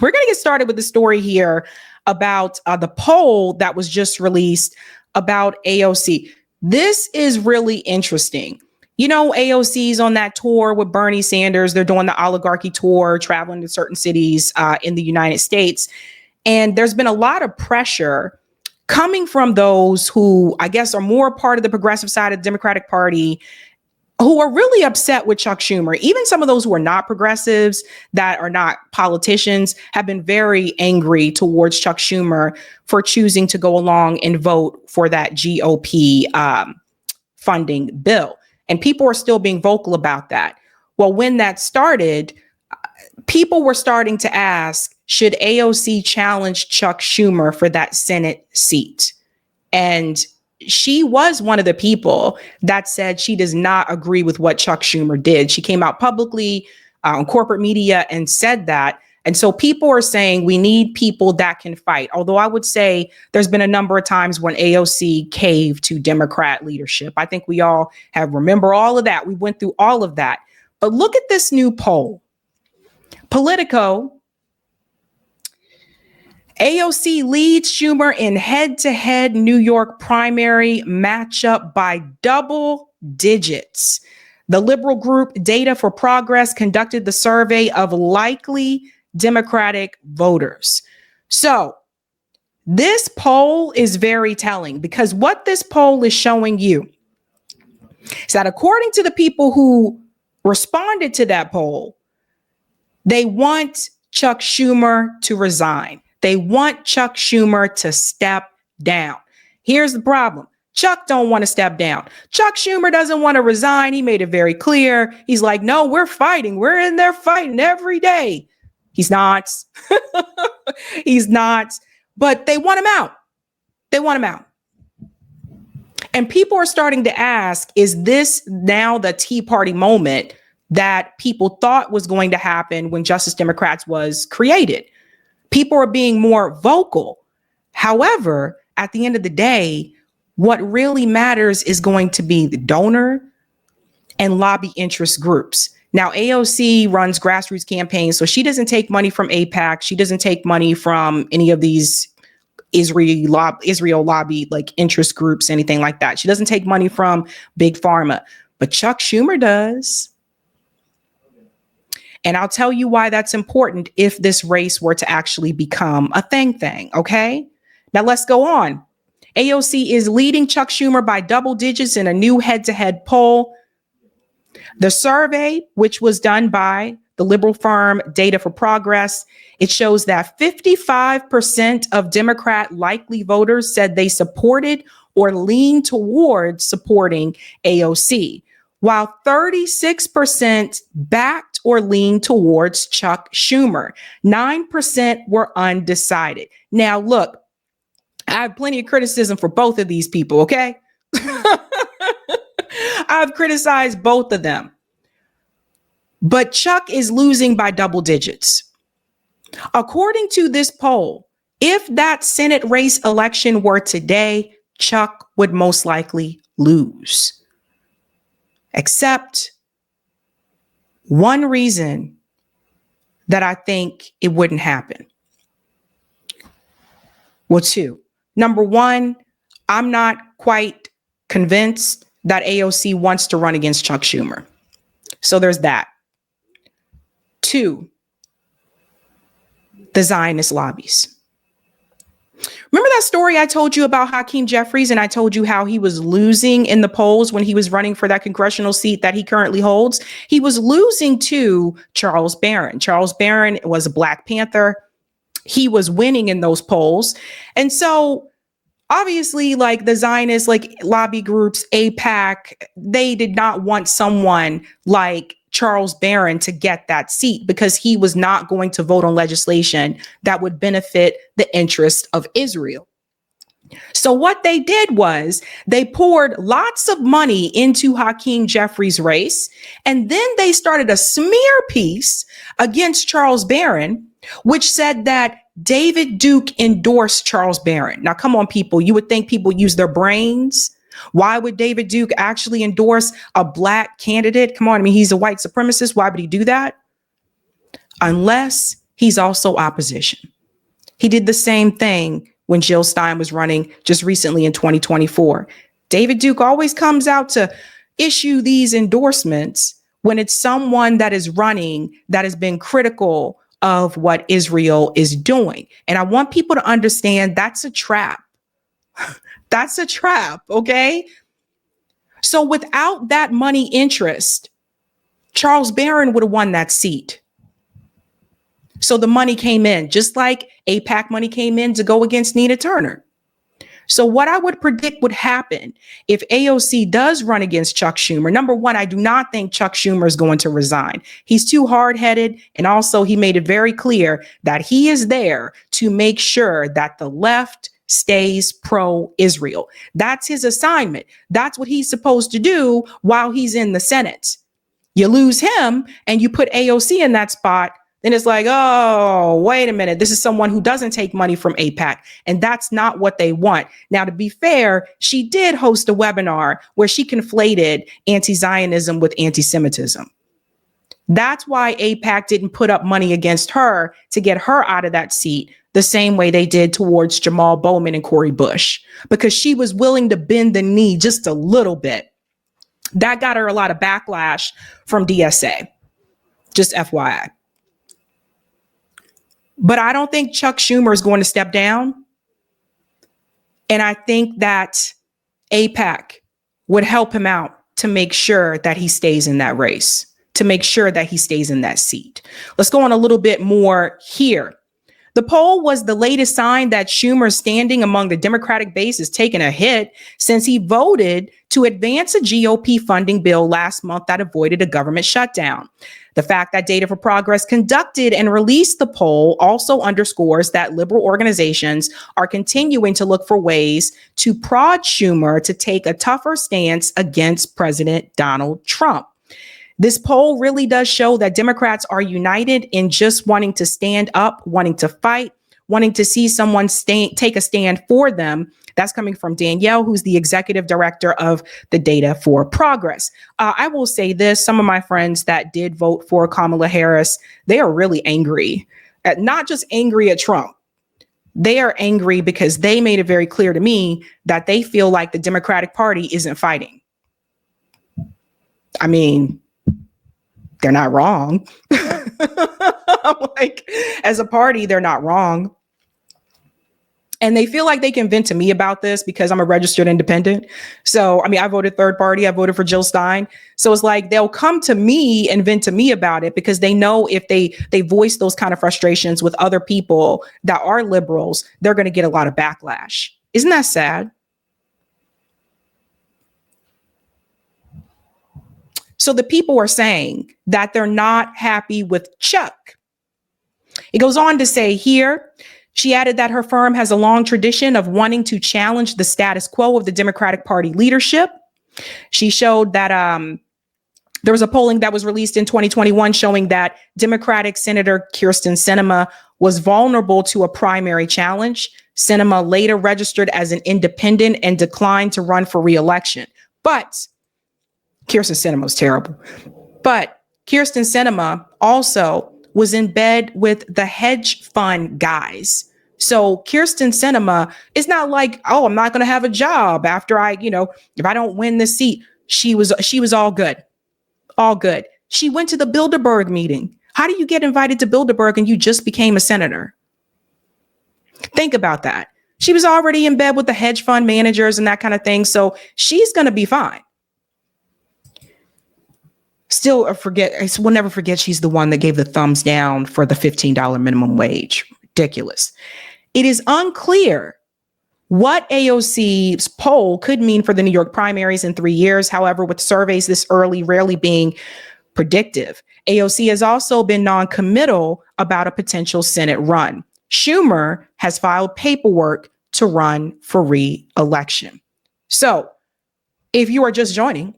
We're going to get started with the story here about the poll that was just released about AOC. This is really interesting. You know, AOC's on that tour with Bernie Sanders. They're doing the oligarchy tour, traveling to certain cities in the United States. And there's been a lot of pressure coming from those who I guess are more part of the progressive side of the Democratic Party, who are really upset with Chuck Schumer. Even some of those who are not progressives, that are not politicians, have been very angry towards Chuck Schumer for choosing to go along and vote for that GOP funding bill. And people are still being vocal about that. Well, when that started, people were starting to ask, should AOC challenge Chuck Schumer for that Senate seat? And she was one of the people that said she does not agree with what Chuck Schumer did. She came out publicly on corporate media and said that. And so people are saying we need people that can fight. Although I would say there's been a number of times when AOC caved to Democrat leadership. I think we all remember all of that. We went through all of that. But look at this new poll. Politico, AOC leads Schumer in head-to-head New York primary matchup by double digits. The liberal group Data for Progress conducted the survey of likely Democratic voters. So this poll is very telling, because what this poll is showing you is that according to the people who responded to that poll, they want Chuck Schumer to resign. They want Chuck Schumer to step down. Here's the problem. Chuck don't want to step down. Chuck Schumer doesn't want to resign. He made it very clear. He's like, no, we're fighting. We're in there fighting every day. He's not. He's not. But they want him out. They want him out. And people are starting to ask, is this now the Tea Party moment that people thought was going to happen when Justice Democrats was created? People are being more vocal. However, at the end of the day, what really matters is going to be the donor and lobby interest groups. Now, AOC runs grassroots campaigns, so she doesn't take money from AIPAC. She doesn't take money from any of these Israel lobby like interest groups, anything like that. She doesn't take money from Big Pharma, but Chuck Schumer does. And I'll tell you why that's important if this race were to actually become a thing, okay? Now let's go on. AOC is leading Chuck Schumer by double digits in a new head-to-head poll. The survey, which was done by the liberal firm Data for Progress, it shows that 55% of Democrat likely voters said they supported or leaned towards supporting AOC, while 36% backed or leaned towards Chuck Schumer. 9% were undecided. Now, look, I have plenty of criticism for both of these people, okay? I've criticized both of them. But Chuck is losing by double digits. According to this poll, if that Senate race election were today, Chuck would most likely lose. Except one reason that I think it wouldn't happen. Well, two. Number one, I'm not quite convinced that AOC wants to run against Chuck Schumer. So there's that. Two, the Zionist lobbies. Remember that story I told you about Hakeem Jeffries, and I told you how he was losing in the polls when he was running for that congressional seat that he currently holds? He was losing to Charles Barron. Charles Barron was a Black Panther. He was winning in those polls. And so obviously, like the Zionist, like lobby groups, AIPAC, they did not want someone like Charles Barron to get that seat because he was not going to vote on legislation that would benefit the interests of Israel. So what they did was they poured lots of money into Hakeem Jeffries' race, and then they started a smear piece against Charles Barron, which said that David Duke endorsed Charles Barron. Now, come on, people. You would think people use their brains. Why would David Duke actually endorse a Black candidate? Come on. I mean, he's a white supremacist. Why would he do that? Unless he's also opposition. He did the same thing when Jill Stein was running just recently in 2024. David Duke always comes out to issue these endorsements when it's someone that is running that has been critical of what Israel is doing. And I want people to understand that's a trap. That's a trap, okay? So without that money interest, Charles Barron would have won that seat. So the money came in, just like AIPAC money came in to go against Nina Turner. So what I would predict would happen if AOC does run against Chuck Schumer. Number one, I do not think Chuck Schumer is going to resign. He's too hard-headed. And also he made it very clear that he is there to make sure that the left stays pro-Israel. That's his assignment. That's what he's supposed to do while he's in the Senate. You lose him and you put AOC in that spot, then it's like, oh, wait a minute. This is someone who doesn't take money from AIPAC. And that's not what they want. Now, to be fair, she did host a webinar where she conflated anti-Zionism with anti-Semitism. That's why AIPAC didn't put up money against her to get her out of that seat the same way they did towards Jamal Bowman and Cori Bush, because she was willing to bend the knee just a little bit. That got her a lot of backlash from DSA, just FYI. But I don't think Chuck Schumer is going to step down. And I think that AIPAC would help him out to make sure that he stays in that race, to make sure that he stays in that seat. Let's go on a little bit more here. The poll was the latest sign that Schumer's standing among the Democratic base is taking a hit since he voted to advance a GOP funding bill last month that avoided a government shutdown. The fact that Data for Progress conducted and released the poll also underscores that liberal organizations are continuing to look for ways to prod Schumer to take a tougher stance against President Donald Trump. This poll really does show that Democrats are united in just wanting to stand up, wanting to fight, wanting to see someone take a stand for them. That's coming from Danielle, who's the executive director of the Data for Progress. I will say this, some of my friends that did vote for Kamala Harris, they are really angry, not just angry at Trump. They are angry because they made it very clear to me that they feel like the Democratic Party isn't fighting. I mean, they're not wrong. I'm like, as a party, they're not wrong. And they feel like they can vent to me about this because I'm a registered independent. So, I mean, I voted third party. I voted for Jill Stein. So it's like they'll come to me and vent to me about it because they know if they voice those kind of frustrations with other people that are liberals, they're going to get a lot of backlash. Isn't that sad? So the people are saying that they're not happy with Chuck. It goes on to say here, she added that her firm has a long tradition of wanting to challenge the status quo of the Democratic Party leadership. She showed that there was a polling that was released in 2021 showing that Democratic Senator Kyrsten Sinema was vulnerable to a primary challenge. Sinema later registered as an independent and declined to run for re-election. But Kyrsten Sinema was terrible. But Kyrsten Sinema also was in bed with the hedge fund guys. So Kyrsten Sinema is not like, oh, I'm not going to have a job after if I don't win this seat. She was all good. All good. She went to the Bilderberg meeting. How do you get invited to Bilderberg and you just became a senator? Think about that. She was already in bed with the hedge fund managers and that kind of thing. So she's going to be fine. Still we'll never forget she's the one that gave the thumbs down for the $15 minimum wage. Ridiculous. It is unclear what AOC's poll could mean for the New York primaries in 3 years. However, with surveys this early rarely being predictive, AOC has also been non-committal about a potential Senate run. Schumer has filed paperwork to run for re-election. So if you are just joining,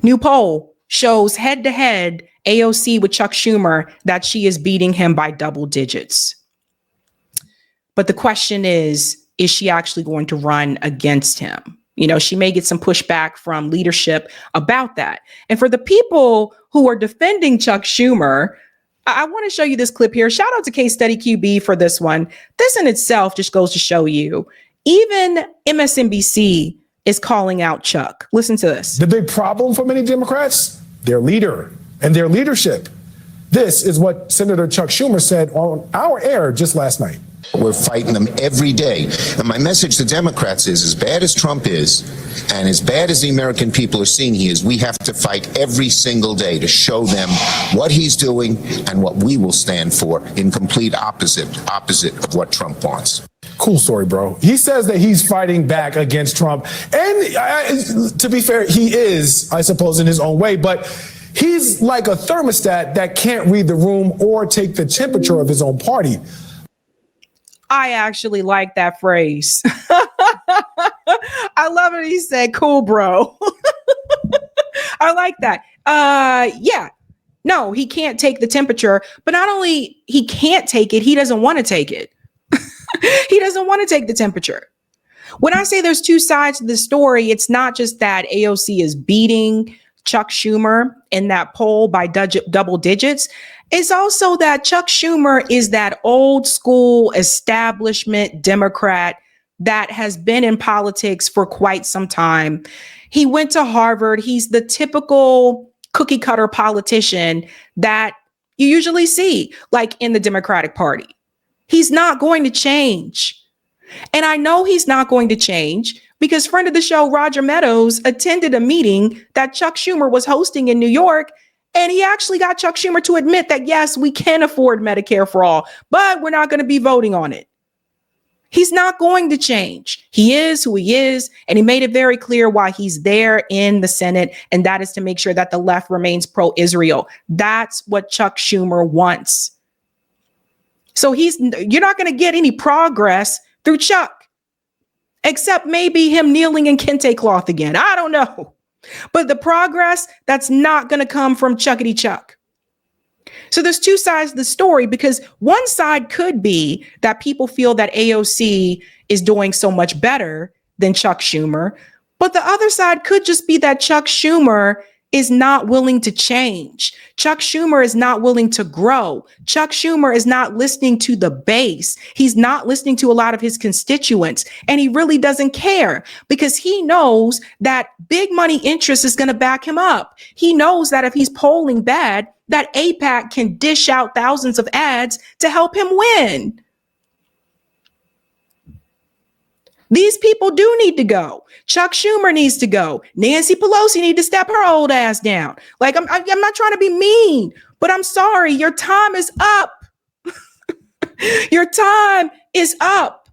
new poll shows head-to-head AOC with Chuck Schumer that she is beating him by double digits. But the question is she actually going to run against him? You know, she may get some pushback from leadership about that. And for the people who are defending Chuck Schumer, I want to show you this clip here. Shout out to Case Study QB for this one. This in itself just goes to show you, even MSNBC is calling out Chuck. Listen to this. The big problem for many Democrats, their leader and their leadership. This is what Senator Chuck Schumer said on our air just last night. We're fighting them every day. And my message to Democrats is, as bad as Trump is, and as bad as the American people are seeing he is, we have to fight every single day to show them what he's doing and what we will stand for in complete opposite of what Trump wants. Cool story, bro. He says that he's fighting back against Trump. And to be fair, he is, I suppose, in his own way. But he's like a thermostat that can't read the room or take the temperature of his own party. I actually like that phrase. I love it. He said, cool, bro. I like that. Yeah. No, he can't take the temperature, but not only he can't take it, he doesn't want to take it. He doesn't want to take the temperature. When I say there's two sides to the story, it's not just that AOC is beating Chuck Schumer in that poll by double digits. It's also that Chuck Schumer is that old school establishment Democrat that has been in politics for quite some time. He went to Harvard. He's the typical cookie cutter politician that you usually see, like in the Democratic Party. He's not going to change. And I know he's not going to change because friend of the show, Roger Meadows, attended a meeting that Chuck Schumer was hosting in New York. And he actually got Chuck Schumer to admit that, yes, we can afford Medicare for all, but we're not going to be voting on it. He's not going to change. He is who he is. And he made it very clear why he's there in the Senate. And that is to make sure that the left remains pro-Israel. That's what Chuck Schumer wants. So you're not going to get any progress through Chuck, except maybe him kneeling in kente cloth again. I don't know. But the progress, that's not going to come from Chuckity Chuck. So there's two sides of the story, because one side could be that people feel that AOC is doing so much better than Chuck Schumer. But the other side could just be that Chuck Schumer is not willing to change. Chuck Schumer is not willing to grow. Chuck Schumer is not listening to the base. He's not listening to a lot of his constituents, and he really doesn't care because he knows that big money interest is going to back him up. He knows that if he's polling bad, that AIPAC can dish out thousands of ads to help him win. These people do need to go. Chuck Schumer needs to go. Nancy Pelosi needs to step her old ass down. Like, I'm not trying to be mean, but I'm sorry. Your time is up. Your time is up.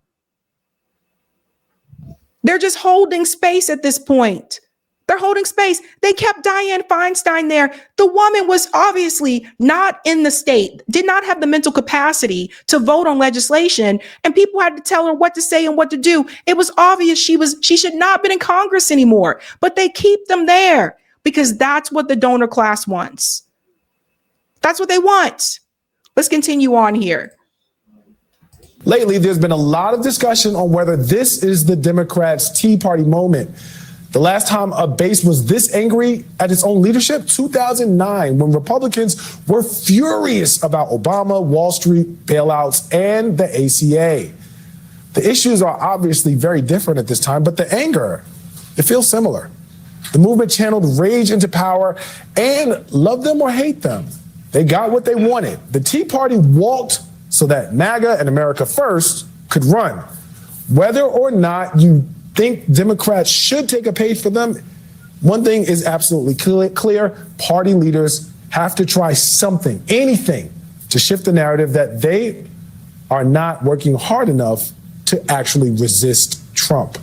They're just holding space at this point. They're holding space. They kept Dianne Feinstein there. The woman was obviously not in the state, did not have the mental capacity to vote on legislation, and people had to tell her what to say and what to do. It was obvious she should not have been in Congress anymore, but they keep them there because that's what the donor class wants. That's what they want. Let's continue on here. Lately, there's been a lot of discussion on whether this is the Democrats' Tea Party moment. The last time a base was this angry at its own leadership, 2009, when Republicans were furious about Obama, Wall Street bailouts, and the ACA. The issues are obviously very different at this time, but the anger, it feels similar. The movement channeled rage into power, and love them or hate them, they got what they wanted. The Tea Party walked so that MAGA and America First could run. Whether or not you think Democrats should take a page for them, one thing is absolutely clear. Party leaders have to try something, anything, to shift the narrative that they are not working hard enough to actually resist Trump.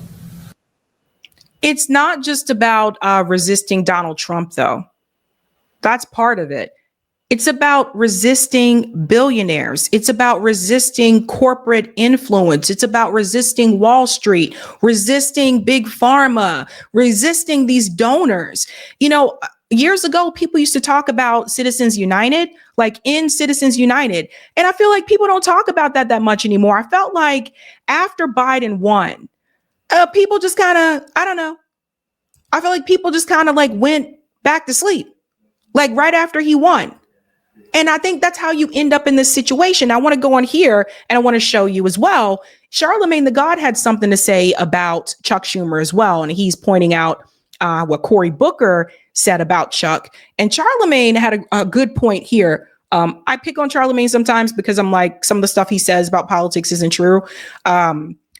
It's not just about resisting Donald Trump, though. That's part of it. It's about resisting billionaires. It's about resisting corporate influence. It's about resisting Wall Street, resisting big pharma, resisting these donors. You know, years ago, people used to talk about Citizens United, like in Citizens United. And I feel like people don't talk about that much anymore. I felt like after Biden won, people just kind of, I don't know. I feel like people just kind of like went back to sleep, like right after he won. And I think that's how you end up in this situation. I want to go on here and I want to show you as well. Charlemagne the God had something to say about Chuck Schumer as well. And he's pointing out what Cory Booker said about Chuck. And Charlemagne had a good point here. I pick on Charlemagne sometimes because I'm like, some of the stuff he says about politics isn't true.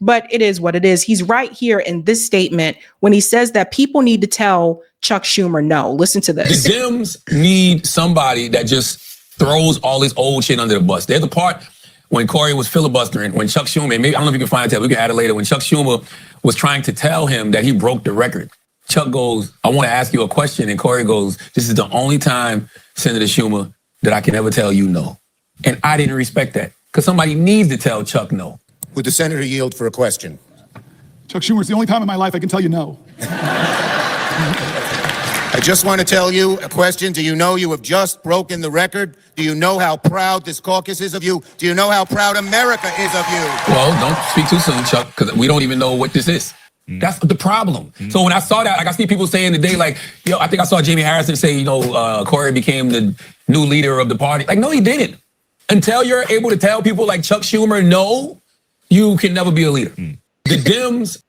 But it is what it is. He's right here in this statement when he says that people need to tell Chuck Schumer no. Listen to this. The Dems need somebody that just throws all this old shit under the bus. There's the part when Cory was filibustering, when Chuck Schumer, maybe I don't know if you can find it, we can add it later, when Chuck Schumer was trying to tell him that he broke the record. Chuck goes, I want to ask you a question. And Cory goes, this is the only time, Senator Schumer, that I can ever tell you no. And I didn't respect that because somebody needs to tell Chuck no. Would the senator yield for a question? Chuck Schumer, it's the only time in my life I can tell you no. I just want to tell you a question. Do you know you have just broken the record? Do you know how proud this caucus is of you? Do you know how proud America is of you? Well, don't speak too soon, Chuck, because we don't even know what this is. That's the problem. So when I saw that, like I see people saying today, like, yo, I think I saw Jamie Harrison say, Cory became the new leader of the party. Like, no, he didn't. Until you're able to tell people like Chuck Schumer, no, you can never be a leader. The Dems.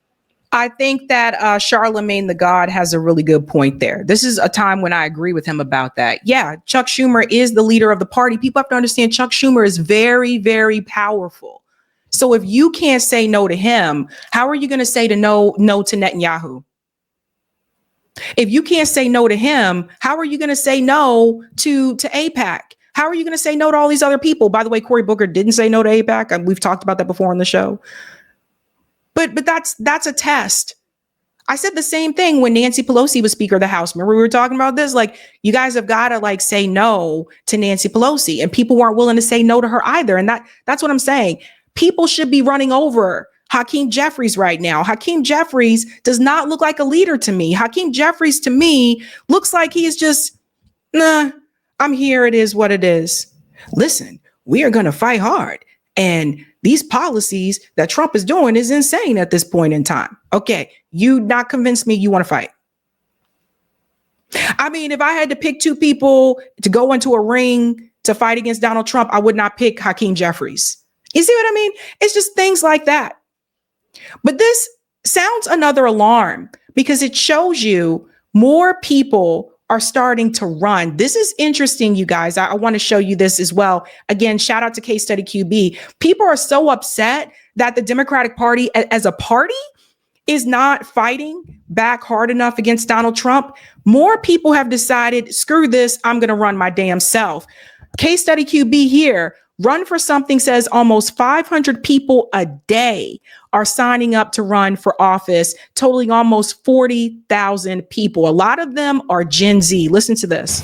I think that Charlemagne the God has a really good point there. This is a time when I agree with him about that. Yeah, Chuck Schumer is the leader of the party. People have to understand Chuck Schumer is very, very powerful. So if you can't say no to him, how are you going to say no to Netanyahu? If you can't say no to him, how are you going to say no to AIPAC? How are you going to say no to all these other people? By the way, Cory Booker didn't say no to AIPAC. We've talked about that before on the show. But that's a test. I said the same thing when Nancy Pelosi was Speaker of the House. Remember we were talking about this? Like, you guys have got to like say no to Nancy Pelosi, and people weren't willing to say no to her either. And that's what I'm saying. People should be running over Hakeem Jeffries right now. Hakeem Jeffries does not look like a leader to me. Hakeem Jeffries to me looks like he is just, I'm here. It is what it is. Listen, we are going to fight hard. And these policies that Trump is doing is insane at this point in time. Okay, you not convinced me you want to fight. I mean, if I had to pick two people to go into a ring to fight against Donald Trump, I would not pick Hakeem Jeffries. You see what I mean? It's just things like that. But this sounds another alarm because it shows you more people are starting to run. This is interesting, you guys. I want to show you this as well. Again, shout out to Case Study QB. People are so upset that the Democratic Party as a party is not fighting back hard enough against Donald Trump. More people have decided, screw this, I'm going to run my damn self. Case Study QB here. Run for Something says almost 500 people a day are signing up to run for office, totaling almost 40,000 people. A lot of them are Gen Z. Listen to this.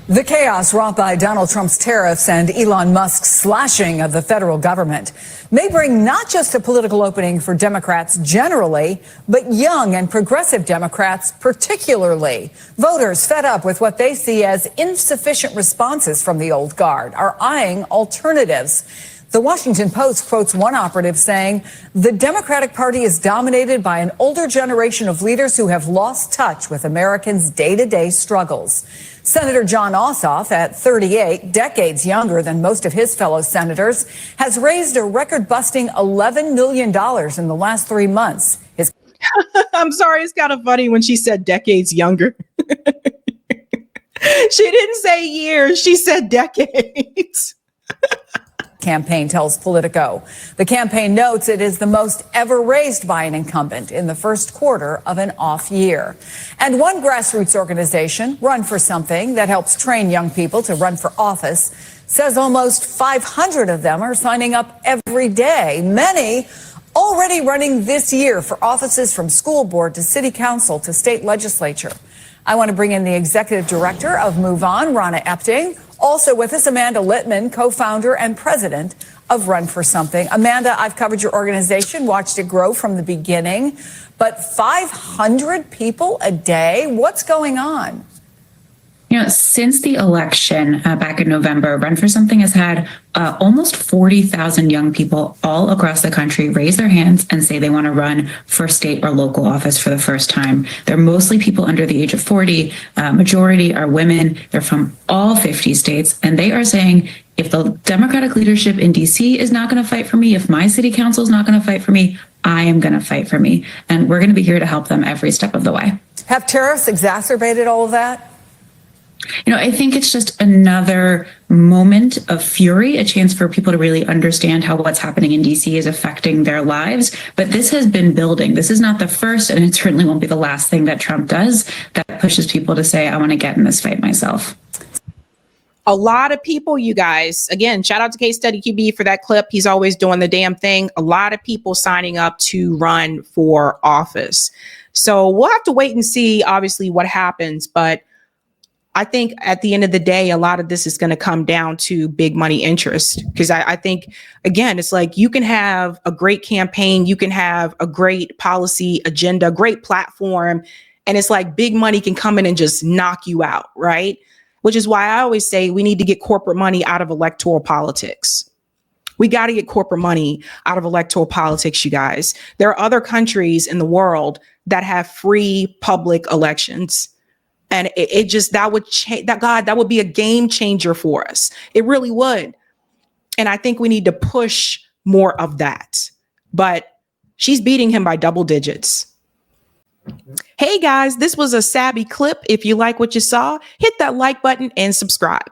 The chaos wrought by Donald Trump's tariffs and Elon Musk's slashing of the federal government may bring not just a political opening for Democrats generally, but young and progressive Democrats particularly. Voters fed up with what they see as insufficient responses from the old guard are eyeing alternatives. The Washington Post quotes one operative saying, the Democratic Party is dominated by an older generation of leaders who have lost touch with Americans' day-to-day struggles. Senator John Ossoff, at 38, decades younger than most of his fellow senators, has raised a record-busting $11 million in the last 3 months. I'm sorry, it's kind of funny when she said decades younger. She didn't say years, she said decades. Campaign tells Politico. The campaign notes it is the most ever raised by an incumbent in the first quarter of an off year. And one grassroots organization, Run for Something, that helps train young people to run for office, says almost 500 of them are signing up every day. Many already running this year for offices from school board to city council to state legislature. I want to bring in the executive director of Move On, Ronna Epting. Also with us, Amanda Littman, co-founder and president of Run for Something. Amanda, I've covered your organization, watched it grow from the beginning, but 500 people a day? What's going on? Since the election back in November, Run for Something has had almost 40,000 young people all across the country raise their hands and say they want to run for state or local office for the first time. They're mostly people under the age of 40. Majority are women. They're from all 50 states. And they are saying, if the Democratic leadership in DC is not going to fight for me, if my city council is not going to fight for me, I am going to fight for me. And we're going to be here to help them every step of the way. Have tariffs exacerbated all of that? I think it's just another moment of fury, a chance for people to really understand how what's happening in DC is affecting their lives. But this has been building. This is not the first, and it certainly won't be the last thing that Trump does that pushes people to say, I want to get in this fight myself. A lot of people, you guys, again, shout out to Case Study QB for that clip. He's always doing the damn thing. A lot of people signing up to run for office. So we'll have to wait and see, obviously, what happens. But I think at the end of the day, a lot of this is going to come down to big money interest. Because I think, again, it's like you can have a great campaign, you can have a great policy agenda, great platform, and it's like big money can come in and just knock you out, right? Which is why I always say we need to get corporate money out of electoral politics. We got to get corporate money out of electoral politics, you guys. There are other countries in the world that have free public elections. And it just, that would change that would be a game changer for us. It really would. And I think we need to push more of that. But she's beating him by double digits. Hey guys, this was a Sabby clip. If you like what you saw, hit that like button and subscribe.